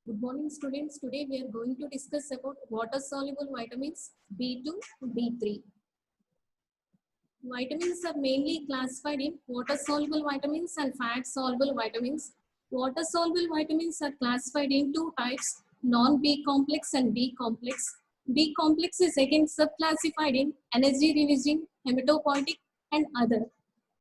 Good morning, students. Today we are going to discuss about water-soluble vitamins B2, B3. Vitamins are mainly classified in water-soluble vitamins and fat-soluble vitamins. Water-soluble vitamins are classified in two types, non-B complex and B complex. B complex is again subclassified in energy-releasing, hematopoietic, and other.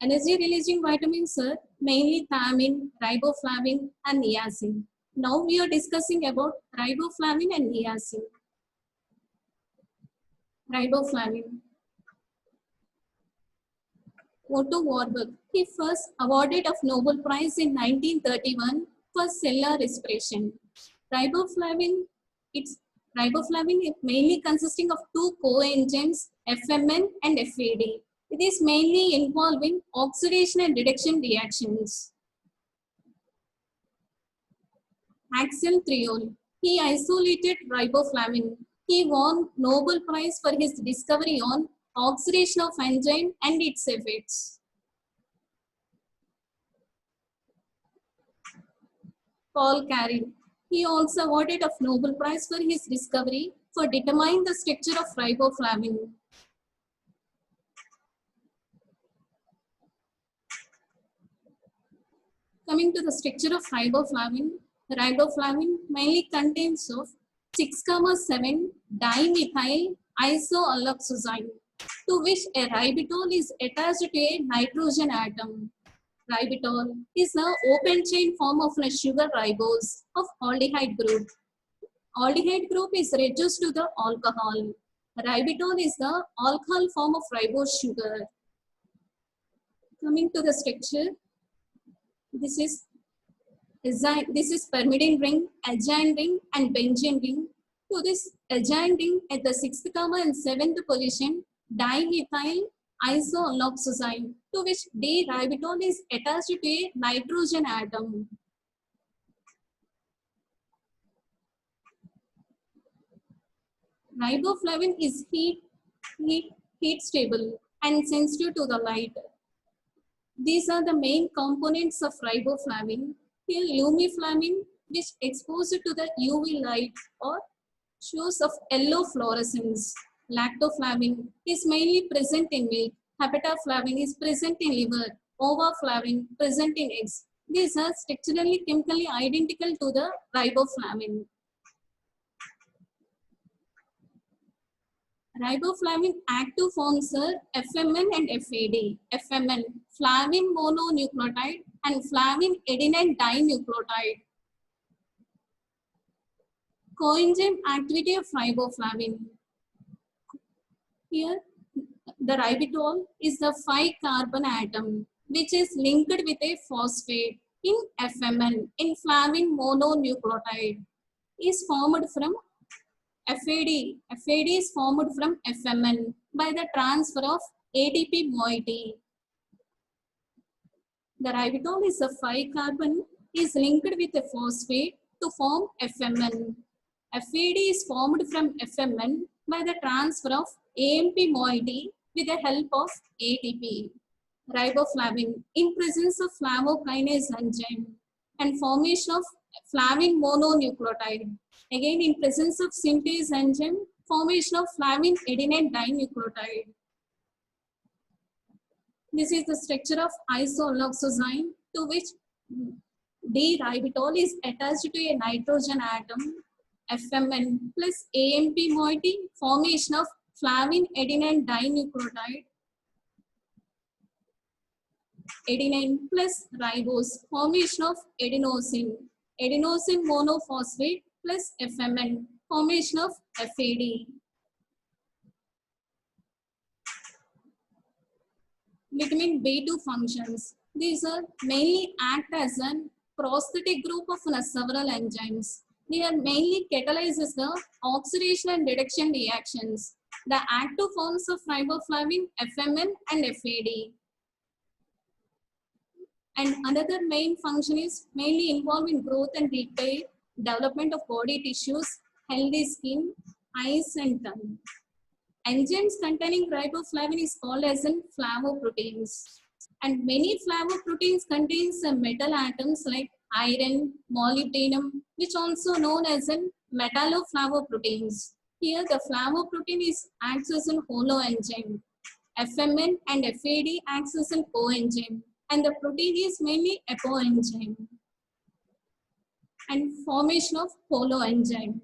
Energy-releasing vitamins are mainly thiamine, riboflavin, and niacin. Now we are discussing about riboflavin and niacin. Riboflavin. Otto Warburg. He first awarded of Nobel Prize in 1931 for cellular respiration. Riboflavin, it's riboflavin is mainly consisting of two coenzymes, FMN and FAD. It is mainly involved in oxidation and reduction reactions. Axel Triol. He isolated riboflavin. He won Nobel Prize for his discovery on oxidation of enzyme and its effects. Paul Carey. He also awarded of Nobel Prize for his discovery for determining the structure of riboflavin. Coming to the structure of riboflavin mainly contains of 6,7 dimethyl isoalloxazine, to which a ribitol is attached to a nitrogen atom. Ribitol is an open chain form of a sugar ribose of aldehyde group. Aldehyde group is reduced to the alcohol. Ribitol is the alcohol form of ribose sugar. Coming to the structure, this is pyrimidine ring, azine ring, and benzene ring. To this azine ring at the 6th and 7th position, dimethyl isoalloxazine, to which D-ribitol is attached to a nitrogen atom. Riboflavin is heat stable and sensitive to the light. These are the main components of riboflavin. Here, lumiflavin, which exposed to the UV light or shows of yellow fluorescence. Lactoflavin is mainly present in milk. Hepatoflavin is present in liver. Ovaflavin present in eggs. These are structurally chemically identical to the riboflavin. Riboflavin active forms are FMN and FAD. FMN, flavin mononucleotide, and flavin adenine dinucleotide. Coenzyme activity of riboflavin. Here, the ribitol is the 5-carbon atom, which is linked with a phosphate in FMN, in flavin mononucleotide, is formed from FAD. FAD is formed from FMN by the transfer of ATP moiety. The ribitol is a 5-carbon is linked with a phosphate to form FMN. FAD is formed from FMN by the transfer of AMP moiety with the help of ATP. Riboflavin in presence of flavokinase enzyme and formation of flavin mononucleotide. Again, in presence of synthase enzyme, formation of flavin adenine dinucleotide. This is the structure of isoalloxazine, to which D-ribitol is attached to a nitrogen atom, FMN plus AMP moiety, formation of flavin adenine dinucleotide, adenine plus ribose, formation of adenosine, adenosine monophosphate plus FMN, formation of FAD. Vitamin B2 functions. These are mainly act as a prosthetic group of several enzymes. They are mainly catalyzes the oxidation and reduction reactions. The active forms of riboflavin, FMN and FAD. And another main function is mainly involved in growth and repair, development of body tissues, healthy skin, eyes and tongue. Enzymes containing riboflavin is called as flavoproteins. And many flavoproteins contains metal atoms like iron, molybdenum, which also known as an metalloflavoproteins. Here the flavoprotein is acts as an holoenzyme. FMN and FAD acts as an coenzyme, and the protein is mainly apoenzyme. And formation of holoenzyme.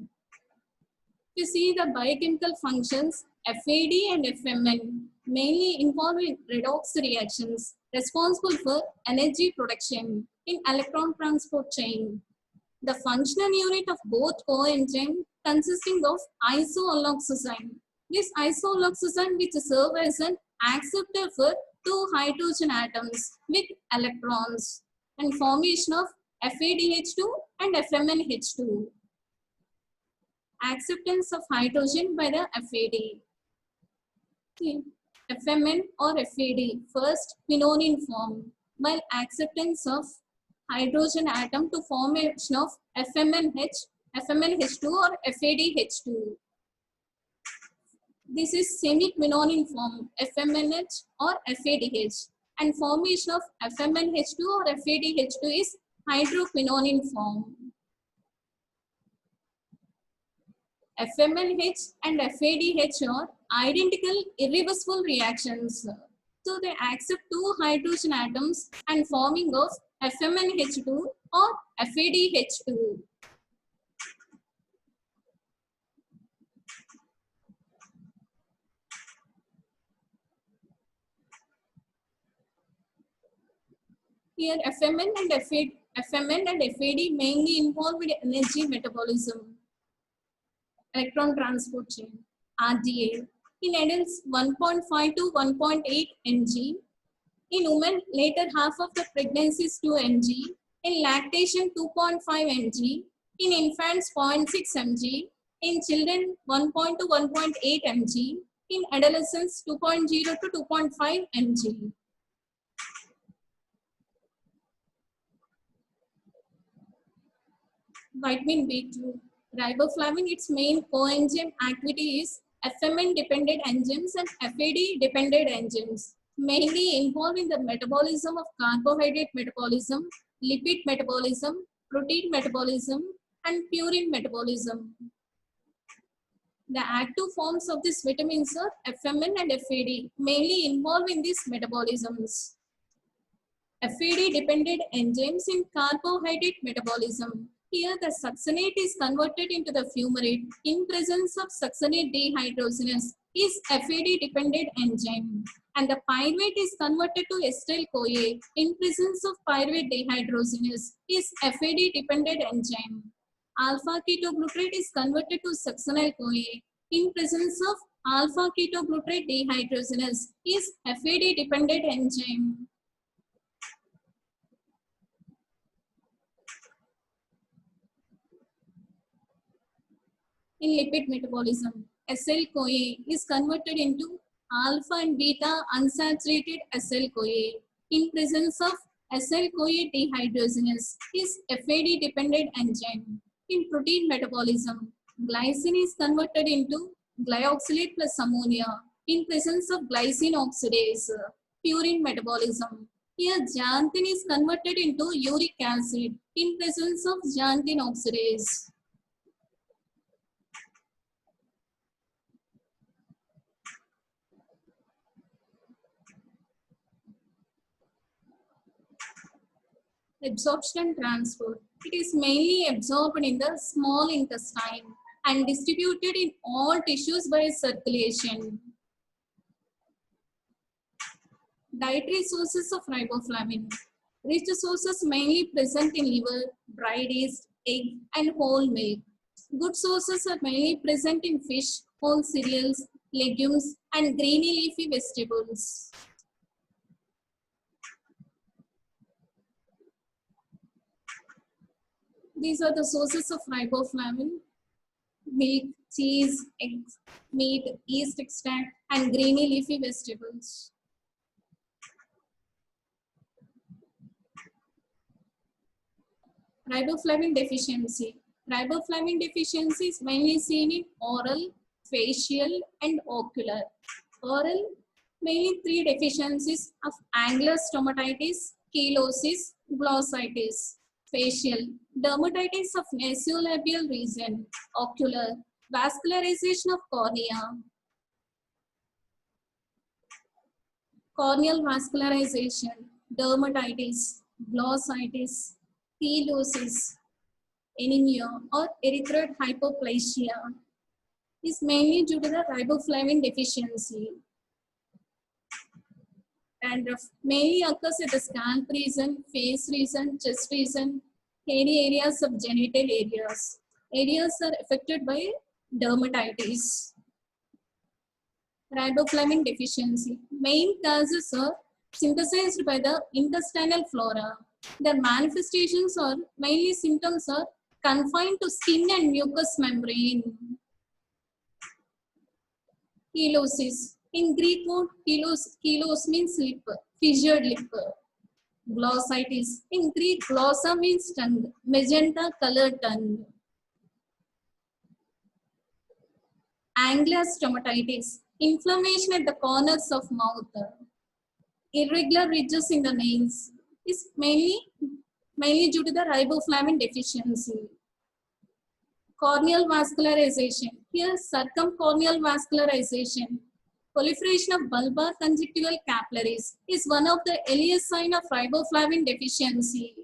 To see the biochemical functions, FAD and FMN mainly involve in redox reactions responsible for energy production in electron transport chain. The functional unit of both coenzyme consisting of isoalloxyzine. This isoalloxyzine which serve as an acceptor for two hydrogen atoms with electrons and formation of FADH2 and FMNH2. Acceptance of hydrogen by the FAD. FMN or FAD, first quinone form, while acceptance of hydrogen atom to formation of FMNH2 or FADH2. This is semi-quinone form, FMNH or FADH, and formation of FMNH2 or FADH2 is hydroquinone form. FMNH and FADH are identical irreversible reactions. So they accept two hydrogen atoms and forming of FMNH2 or FADH2. Here FMN and FAD mainly involved with energy metabolism, electron transport chain, RDA. In adults 1.5 to 1.8 mg. In women, later half of the pregnancy is 2 mg. In lactation, 2.5 mg. In infants, 0.6 mg. In children, 1.0 to 1.8 mg. In adolescents, 2.0 to 2.5 mg. Vitamin B2. Riboflavin, its main coenzyme activity is FMN-dependent enzymes and FAD-dependent enzymes, mainly involved in the metabolism of carbohydrate metabolism, lipid metabolism, protein metabolism, and purine metabolism. The active forms of these vitamins are FMN and FAD, mainly involved in these metabolisms. FAD-dependent enzymes in carbohydrate metabolism. Here, the succinate is converted into the fumarate in presence of succinate dehydrogenase is FAD-dependent enzyme, and the pyruvate is converted to acetyl-CoA in presence of pyruvate dehydrogenase is FAD-dependent enzyme. Alpha-ketoglutarate is converted to succinyl-CoA in presence of alpha-ketoglutarate dehydrogenase is FAD-dependent enzyme. In lipid metabolism, acyl-CoA is converted into alpha and beta unsaturated acyl-CoA in presence of acyl-CoA dehydrogenase is FAD-dependent enzyme. In protein metabolism, glycine is converted into glyoxylate plus ammonia in presence of glycine oxidase. Purine metabolism. Here, xanthine is converted into uric acid in presence of xanthine oxidase. Absorption and transport. It is mainly absorbed in the small intestine and distributed in all tissues by circulation. Dietary sources of riboflavin. Rich sources mainly present in liver, dried yeast, egg, and whole milk. Good sources are mainly present in fish, whole cereals, legumes, and greeny leafy vegetables. These are the sources of riboflavin: milk, cheese, eggs, meat, yeast extract, and greeny leafy vegetables. Riboflavin deficiency. Riboflavin deficiency is mainly seen in oral, facial, and ocular. Oral, mainly three deficiencies of angular stomatitis, chelosis, glossitis. Facial, dermatitis of nasolabial region. Ocular, vascularization of cornea. Corneal vascularization, dermatitis, glossitis, chelosis, anemia or erythroid hypoplasia is mainly due to the riboflavin deficiency. Dandruff mainly occurs at the scalp region, face region, chest region, hairy areas of genital areas. Areas are affected by dermatitis. Riboflavin deficiency. Main causes are synthesized by the intestinal flora. Their manifestations are mainly symptoms are confined to skin and mucous membrane. Chelosis. In Greek word, chelos means lip, fissured lip. Glossitis. In Greek, glossa means tongue, magenta colored tongue. Angular stomatitis. Inflammation at the corners of mouth. Irregular ridges in the nails is mainly due to the riboflavin deficiency. Corneal vascularization. Here, circumcorneal vascularization. Proliferation of bulbar conjunctival capillaries is one of the earliest signs of riboflavin deficiency.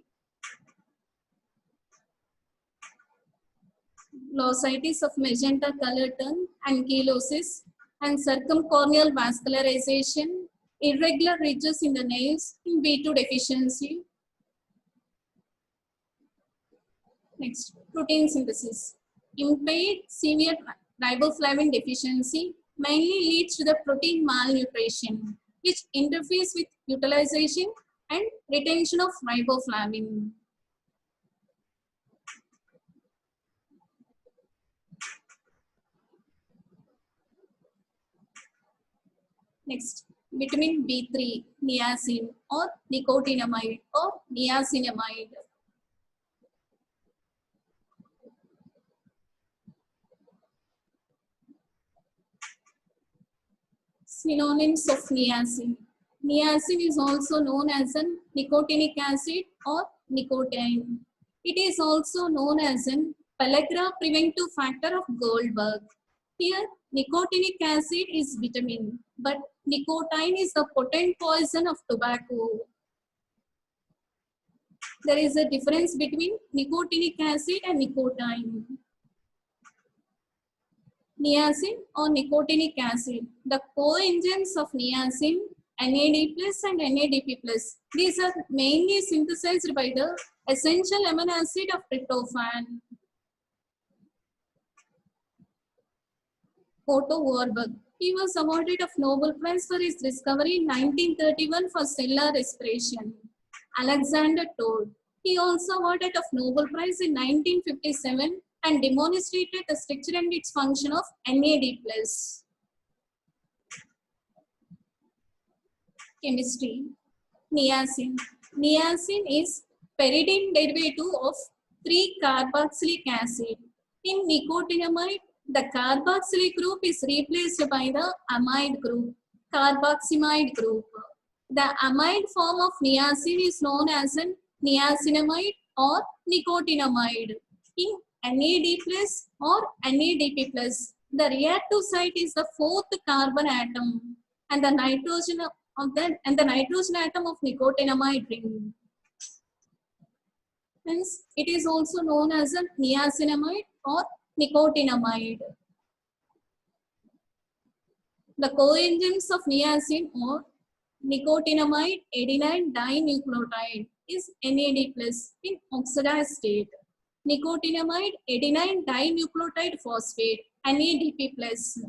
Glossitis of magenta colored tongue and chelosis and circumcorneal vascularization, irregular ridges in the nails in B2 deficiency. Next, protein synthesis. Impaired severe riboflavin deficiency mainly leads to the protein malnutrition, which interferes with utilization and retention of riboflavin. Next, vitamin B3, niacin or nicotinamide or niacinamide. Synonyms of niacin. Niacin is also known as an nicotinic acid or nicotine. It is also known as an pellagra preventive factor of Goldberg. Here, nicotinic acid is vitamin, but nicotine is the potent poison of tobacco. There is a difference between nicotinic acid and nicotine. Niacin or nicotinic acid. The coenzymes of niacin, NAD plus and NADP plus. These are mainly synthesized by the essential amino acid of tryptophan. Otto Warburg. He was awarded of Nobel Prize for his discovery in 1931 for cellular respiration. Alexander Todd. He also awarded of Nobel Prize in 1957 and demonstrated the structure and its function of NAD+. Chemistry. Niacin. Niacin is pyridine derivative of 3-carboxylic acid. In nicotinamide, the carboxylic group is replaced by the amide group, carboxymide group. The amide form of niacin is known as an niacinamide or nicotinamide. In NAD plus or NADP plus, the reactive site is the 4th carbon atom and the nitrogen atom of nicotinamide ring. Hence, it is also known as a niacinamide or nicotinamide. The coenzymes of niacin or nicotinamide adenine dinucleotide is NAD plus in oxidized state. Nicotinamide adenine dinucleotide phosphate NADP plus.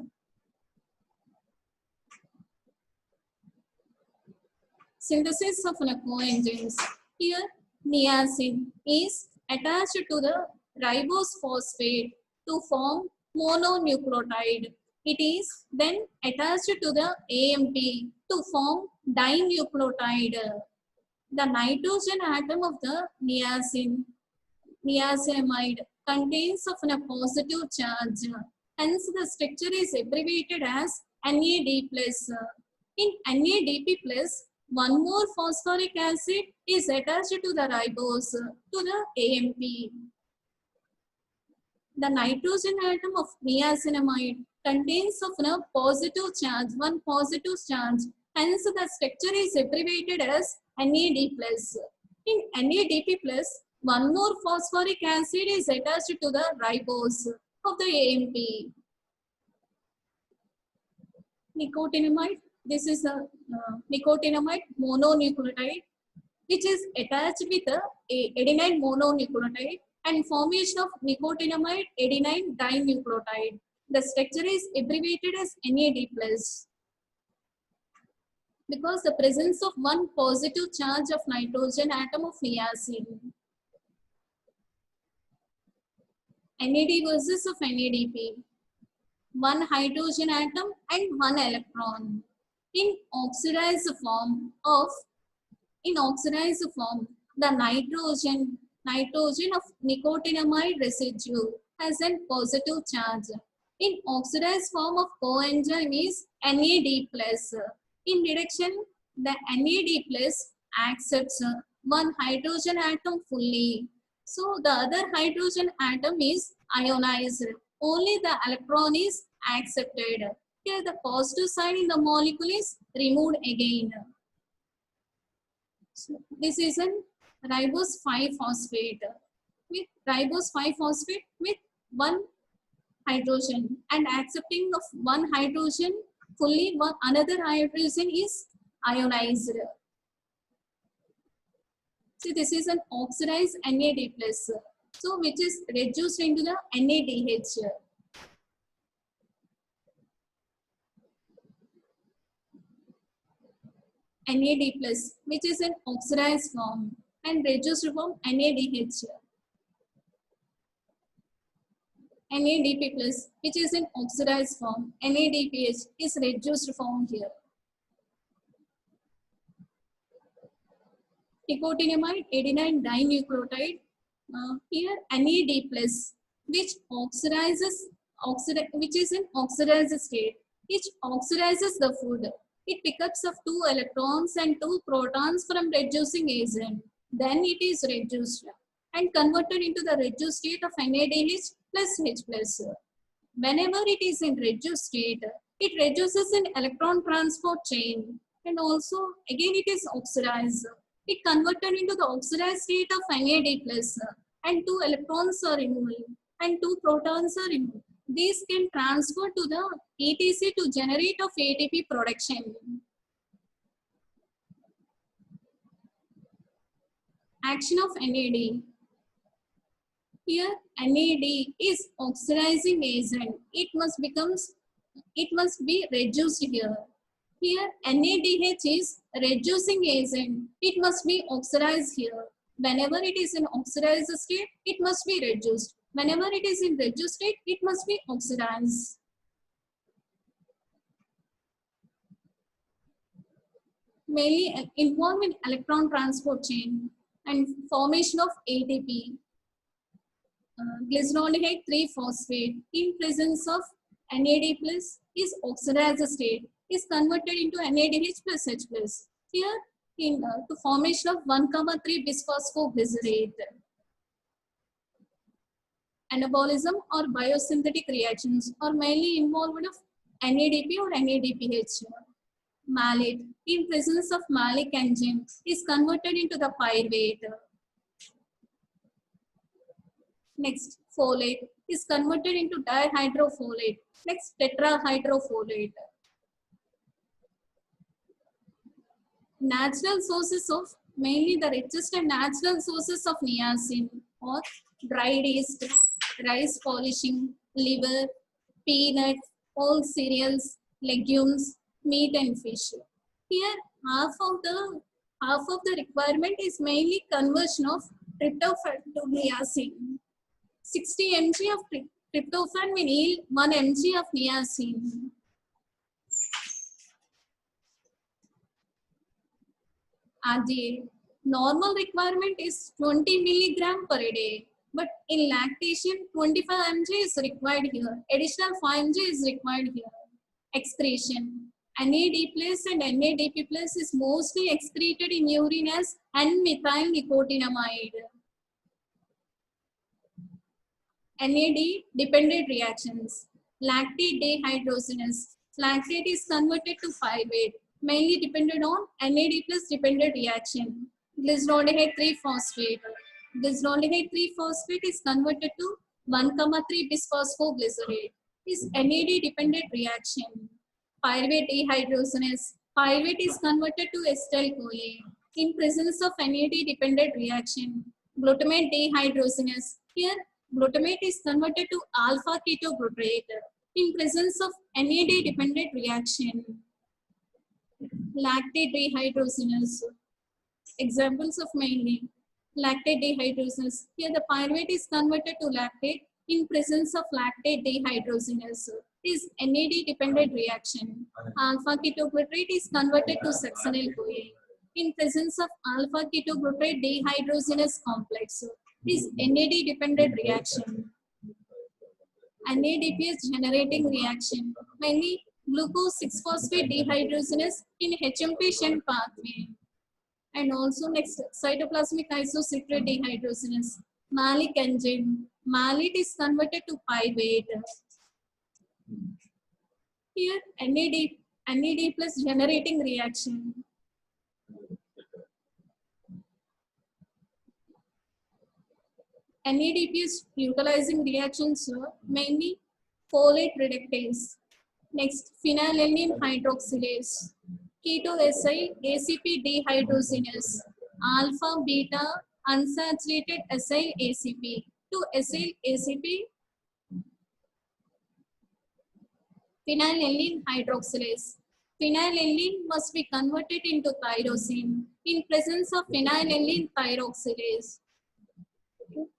Synthesis of coenzymes. Here, niacin is attached to the ribose phosphate to form mononucleotide. It is then attached to the AMP to form dinucleotide. The nitrogen atom of the niacinamide contains of a positive charge. Hence, the structure is abbreviated as NAD+. In NADP+, one more phosphoric acid is attached to the ribose, to the AMP. The nitrogen atom of niacinamide contains of a positive charge, one positive charge. Hence, the structure is abbreviated as NAD+. In NADP+, one more phosphoric acid is attached to the ribose of the AMP. Nicotinamide, this is a nicotinamide mononucleotide, which is attached with a adenine mononucleotide and formation of nicotinamide adenine dinucleotide. The structure is abbreviated as NAD+. Because the presence of one positive charge of nitrogen atom of niacin. NAD versus of NADP. One hydrogen atom and one electron. In oxidized form, the nitrogen of nicotinamide residue has a positive charge. In oxidized form of coenzyme is NAD+. In reduction, the NAD+ accepts one hydrogen atom fully. So the other hydrogen atom is ionized. Only the electron is accepted. Here the positive sign in the molecule is removed again. So this is a ribose 5-phosphate with ribose 5-phosphate with one hydrogen and accepting of one hydrogen fully, one another hydrogen is ionized. See, this is an oxidized NAD+, so which is reduced into the NADH. NAD+, which is an oxidized form and reduced form NADH. NADP+, which is in oxidized form, NADPH is reduced form here. Nicotinamide adenine dinucleotide, here NAD+, which which is in oxidized state, which oxidizes the food. It picks up 2 electrons and 2 protons from reducing agent. Then it is reduced and converted into the reduced state of NADH plus H+. Whenever it is in reduced state, it reduces in electron transport chain and also again it is oxidized. It converted into the oxidized state of NAD+ and 2 electrons are removed and 2 protons are removed. These can transfer to the ETC to generate of ATP production. Action of NAD. Here NAD is oxidizing agent. It must be reduced here. Here NADH is reducing agent. It must be oxidized here. Whenever it is in oxidized state, it must be reduced. Whenever it is in reduced state, it must be oxidized. Mainly involved in electron transport chain and formation of ATP. Glyceraldehyde 3-phosphate in presence of NAD+ is oxidized state is converted into NADH plus H+. Here in to formation of 1,3 bisphosphoglycerate. Anabolism or biosynthetic reactions are mainly involved of NADP or NADPH. Malate in presence of malic enzyme is converted into the pyruvate. Next, folate is converted into dihydrofolate. Next, tetrahydrofolate. Natural sources of, mainly the richest and natural sources of niacin or dried yeast, rice polishing, liver, peanut, all cereals, legumes, meat and fish. Here, half of the requirement is mainly conversion of tryptophan to niacin. 60 mg of tryptophan will yield 1 mg of niacin. RDA. Normal requirement is 20 milligram per day, but in lactation 25 mg is required here. Additional 5 mg is required here. Excretion. NAD plus and NADP plus is mostly excreted in urine as N-methyl nicotinamide. NAD dependent reactions. Lactate dehydrogenase. Lactate is converted to pyruvate, mainly dependent on NAD plus dependent reaction. Glyceraldehyde 3-phosphate. Glyceraldehyde 3-phosphate is converted to 1,3 bisphosphoglycerate. Is NAD dependent reaction. Pyruvate dehydrogenase. Pyruvate is converted to acetyl-CoA in presence of NAD dependent reaction. Glutamate dehydrogenase. Here glutamate is converted to alpha ketoglutarate in presence of NAD dependent reaction. Lactate dehydrogenase. Examples of mainly lactate dehydrogenase. Here the pyruvate is converted to lactate in presence of lactate dehydrogenase. Is NAD dependent reaction. Alpha ketoglutarate is converted to succinyl-CoA in presence of alpha ketoglutarate dehydrogenase complex. Is NAD dependent reaction. NADPS generating reaction, mainly glucose 6-phosphate dehydrogenase in HMP shunt pathway. And also next, cytoplasmic isocitrate dehydrogenase, malic enzyme. Malate is converted to pyruvate. Here NAD plus generating reaction. NADPS utilizing reactions mainly folate reductase. Next, phenylalanine hydroxylase, ketoacyl ACP dehydrogenase, alpha beta unsaturated acyl ACP to acyl ACP phenylalanine hydroxylase. Phenylalanine must be converted into tyrosine in presence of phenylalanine thyroxylase.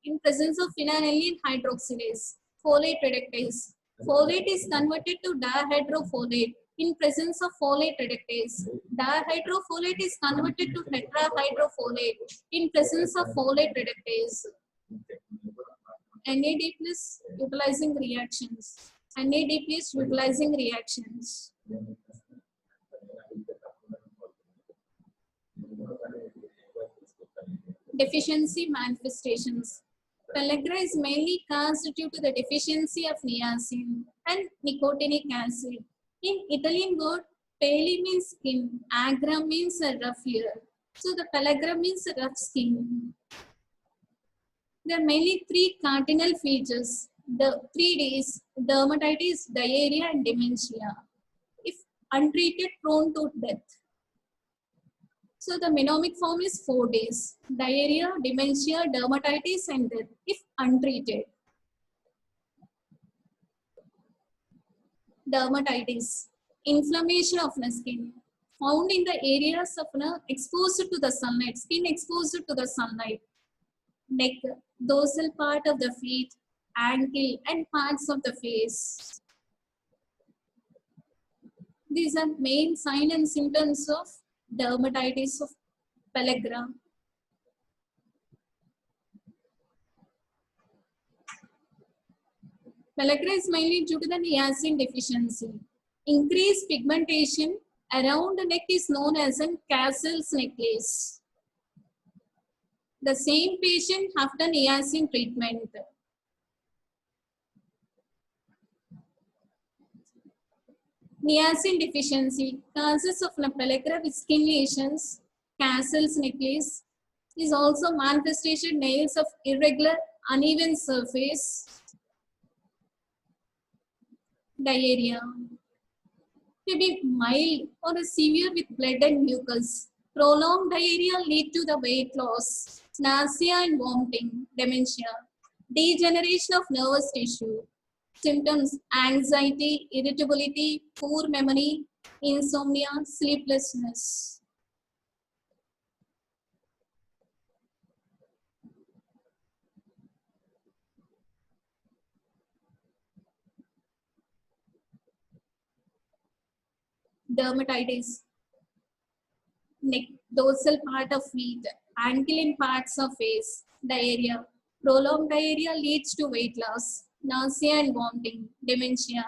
In presence of phenylalanine hydroxylase, folate reductase. Folate is converted to dihydrofolate in presence of folate reductase. Dihydrofolate is converted to tetrahydrofolate in presence of folate reductase. NAD plus utilizing reactions. NAD plus utilizing reactions. Deficiency manifestations. Pellagra is mainly caused due to the deficiency of niacin and nicotinic acid. In Italian word, pale means skin, agra means a rough ear. So the pellagra means a rough skin. There are mainly three cardinal features. The 3 Ds, dermatitis, diarrhea and dementia. If untreated, prone to death. So the mnemonic form is 4 days. Diarrhea, dementia, dermatitis and death if untreated. Dermatitis, inflammation of the skin found in the areas of exposed to the sunlight, skin exposed to the sunlight. Neck, dorsal part of the feet, ankle and parts of the face. These are main signs and symptoms of dermatitis of pellagra. Pellagra is mainly due to the niacin deficiency. Increased pigmentation around the neck is known as a Castle's necklace. The same patient after niacin treatment. Niacin deficiency causes of pellagra with skin lesions, Castle's necklace is also manifestation nails of irregular uneven surface, diarrhea. To be mild or severe with blood and mucus. Prolonged diarrhea lead to the weight loss, nausea and vomiting, dementia, degeneration of nervous tissue. Symptoms: anxiety, irritability, poor memory, insomnia, sleeplessness. Dermatitis, neck, dorsal part of feet, ankle and parts of face, diarrhea. Prolonged diarrhea leads to weight loss, nausea and vomiting, dementia,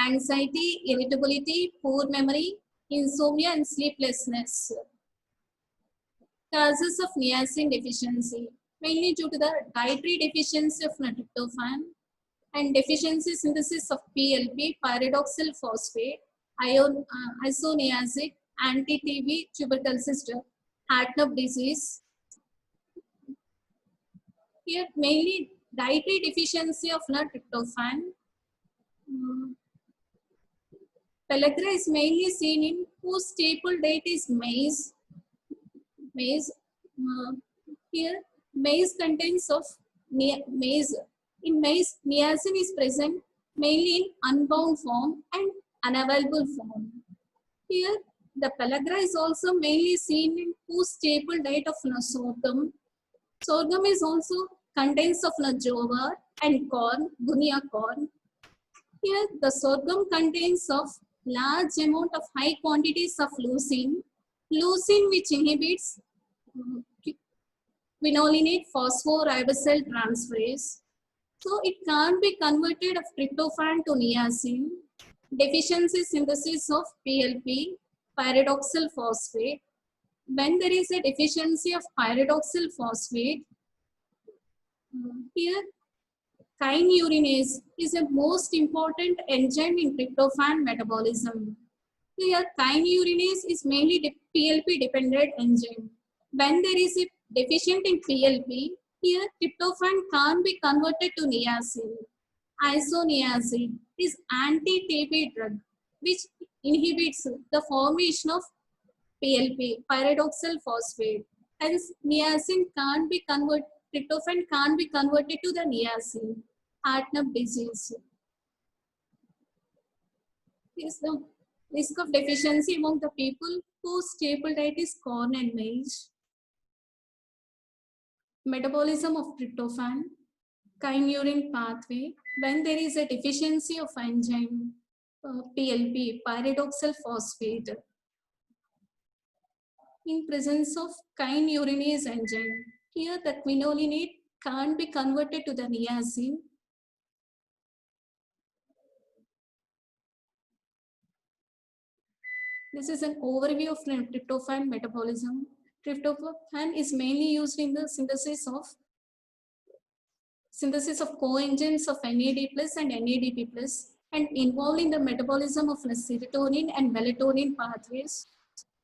anxiety, irritability, poor memory, insomnia and sleeplessness. Causes of niacin deficiency, mainly due to the dietary deficiency of tryptophan and deficiency synthesis of PLP, pyridoxal phosphate, isoniazic, anti-TB tuberculosis, Hartnup disease. Here, mainly dietary deficiency of tryptophan. Pellagra is mainly seen in whose staple diet is maize. Maize. Uh, Here, maize contains of maize. In maize, niacin is present mainly in unbound form and unavailable form. Here, the pellagra is also mainly seen in whose staple diet of sorghum. Sorghum is also contains of jowar and corn, gunia corn. Here, the sorghum contains of large amount of high quantities of leucine. Leucine which inhibits quinolinate phosphoribosyltransferase transferase. So it can't be converted of tryptophan to niacin. Deficiency synthesis of PLP, pyridoxal phosphate. When there is a deficiency of pyridoxal phosphate, here kynurenase is a most important enzyme in tryptophan metabolism. Here, kynurenase is mainly PLP dependent enzyme. When there is a deficient in PLP, here tryptophan can't be converted to niacin. Isoniazid is anti-TB drug which inhibits the formation of PLP, pyridoxal phosphate. Hence, niacin can't be converted, tryptophan can't be converted to the niacin. Hartnup disease. Is the risk of deficiency among the people whose staple diet is corn and maize. Metabolism of tryptophan, kynurenine pathway. When there is a deficiency of enzyme PLP, pyridoxal phosphate, in presence of kynurenase enzyme, here the quinolinate can't be converted to the niacin. This is an overview of tryptophan metabolism. Tryptophan is mainly used in the synthesis of coenzymes of NAD plus and NADP plus and involved in the metabolism of serotonin and melatonin pathways.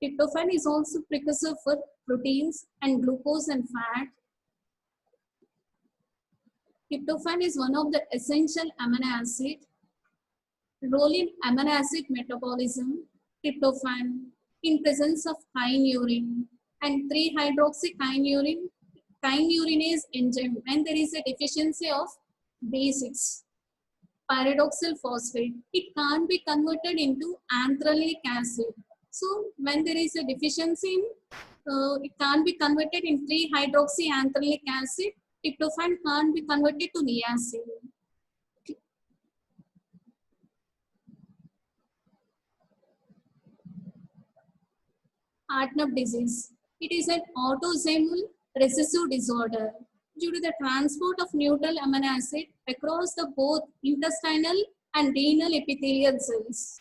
Tryptophan is also precursor for proteins and glucose and fat. Tryptophan is one of the essential amino acid. Role in amino acid metabolism, tryptophan in presence of kynurenine and 3-hydroxykynurenase enzyme when there is a deficiency of B6, pyridoxal phosphate. It can't be converted into anthralic acid. So when there is a deficiency in, it can't be converted in 3-hydroxyanthralic acid. Tryptophan can't be converted to niacin. Hartnup disease. It is an autosomal recessive disorder due to the transport of neutral amino acid across the both intestinal and renal epithelial cells.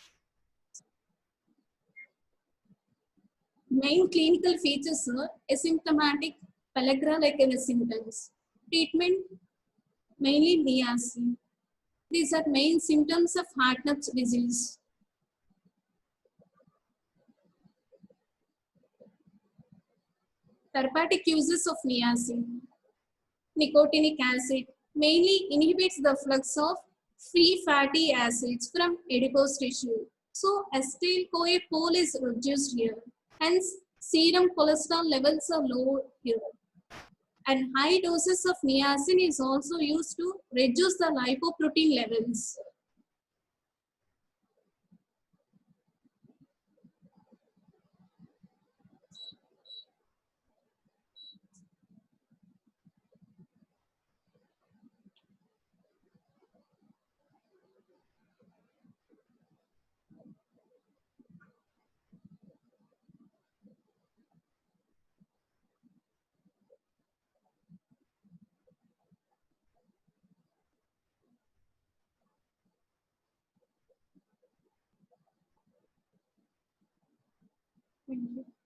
Main clinical features are asymptomatic pellagra-like symptoms. Treatment mainly niacin. These are main symptoms of Hartnup's disease. Therapeutic uses of niacin. Nicotinic acid mainly inhibits the flux of free fatty acids from adipose tissue. So acetyl-CoA pole is reduced here. Hence, serum cholesterol levels are low here. And high doses of niacin is also used to reduce the lipoprotein levels. Thank you.